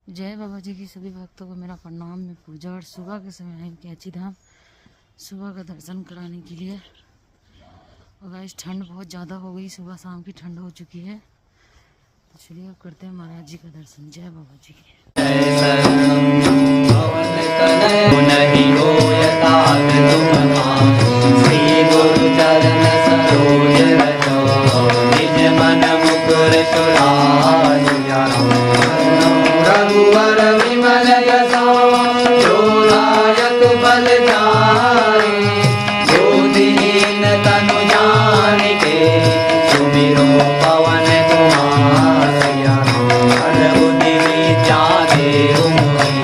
जय बाबा जी की सभी भक्तों को मेरा प्रणाम। मैं पूजा और सुबह के समय आई कैची धाम सुबह का दर्शन कराने के लिए। और गाइस ठंड बहुत ज़्यादा हो गई, सुबह शाम की ठंड हो चुकी है। तो चलिए अब करते हैं महाराज जी का दर्शन। जय बाबा जी की। रघुवर विमल यशो जोदायक बल जाए, जो दीन तनु जानिके सुमिरो पवन कुमार। हर बुद्धि विद्या देहु मोहि,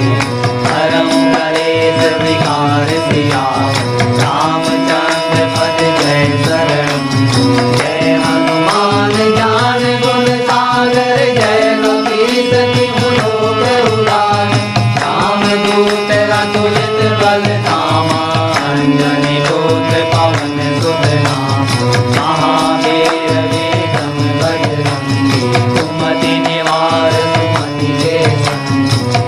हरं कलेश विकार सिया। रामचंद्र पद जय शरण, जय हनुमान ज्ञान गुण सागर। जय कपीस तिहु लोक उजागर, रामदूत अतुलित बल धामा। अंजनी पुत्र पवन सुत नामा, महावीर विक्रम बजरंगी। सुमति निवार सुमति के संगी,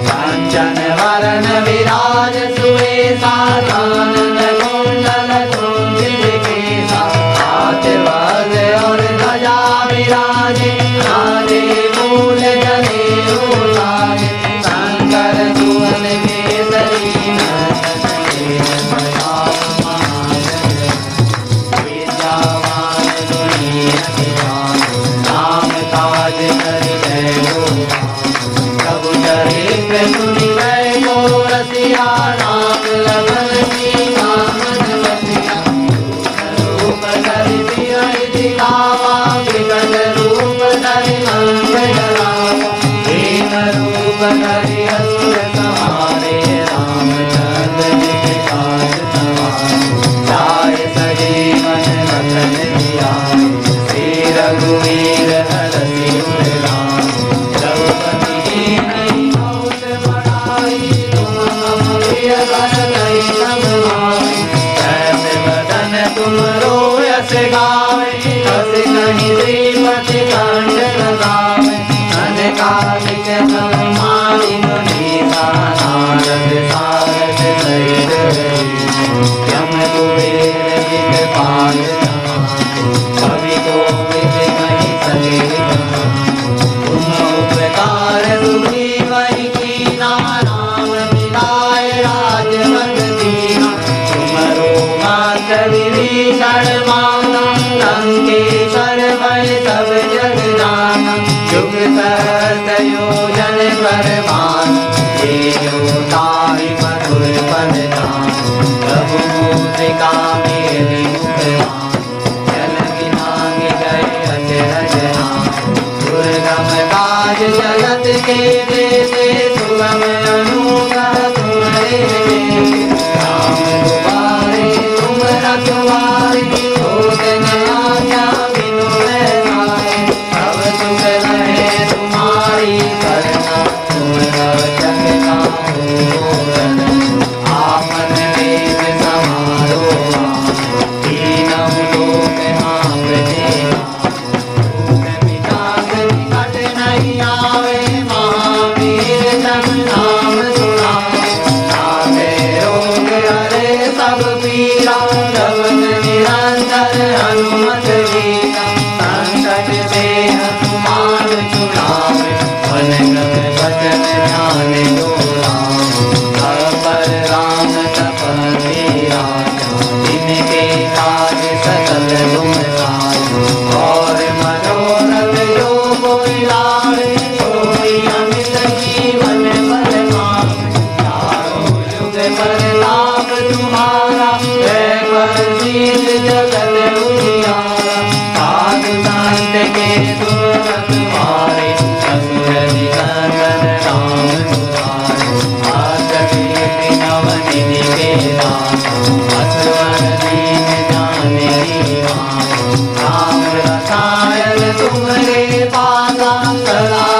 कांचन वरन विराज सुवेशा। कानन कुंडल कुंचित केसा, हाथ वज्र और ध्वजा विराजे। नारे मूल जनेऊ साजे, शंकर सुवन केसरी नंदन। प्रताप महाजगबंदन, विद्यावान गुणी अति चातुर। राम काज करिबे को आतुर, प्रभु चरित्र सुनिबे को रसिया। राम लखन सीता मन बसिया, रूप धरि सियहि दिखावा। विकट रूप धरि लंक जरावा, दीन रूप धरि असुर संहारे। रामचंद्र जी के काज सवारे, लाए सजीवन लखन जियाए। श्री रघुवीर हरषि उर लाए, रघुपति कीन्ही बहुत बड़ाई। तुम मम प्रिय भरत सब भाई, जैसे बदन तुम रोयस गावे। हस कहीं श्रीपति कंठ लगावे, अनकालिक समाधि मुनीसा। नारद सारद सहित यम कुबेर दिखपाल जहां, कवि कोविद कहि सके कहां। तुम उपकार सुग्रीव कीन्हा, राम मिलाए राजपद दीन्हा। तुमरो मात विभीषण माना, लंकेश्वर भय सब जग जाना। जुग सहस्र योजन पर भानु, तेजो ताहि मधुर पद जानु। प्रभु मुद्रिका मेलि मुख भानु, जल बिलांग गए अचरज नाहि। दुर्गम काज जगत के देते, सुगम अनुग्रह तुम्हारे देते। राम दुआरे तुम रखवारे, होत न आज्ञा बिनु पैसारे। अब सुख रहे तुम्हारी करना, तुम रक्षक काहू रक्षक। आपन देश समारो आपे, तीनों लोक हाँकते आपे। दुख विनाश निकट नहीं आवे, महावीर जब नाम सुनावे। नाथे रोग हरे सब पीरा, जपत निरंतर हनुमत वीरा। संकट ते हनुमान छुड़ावे, मन क्रम वचन ध्यान जो लावे। पर राम तपस्वी राजा, जिनके काज सकल तुम साजा। और मनोरथ जो कोई लावे, सोई अमित जीवन फल पावे। चारों युग प्रताप तुम्हारा, है प्रसिद्ध जगत उजियारा। साधु संत के सुर तुम्हारे, असुर निकंदन राम दुलारे। आसुरी नवनिधि के दाता, असवर दीन जाने माता। राम रसायन तुम्हारे पासा, सदा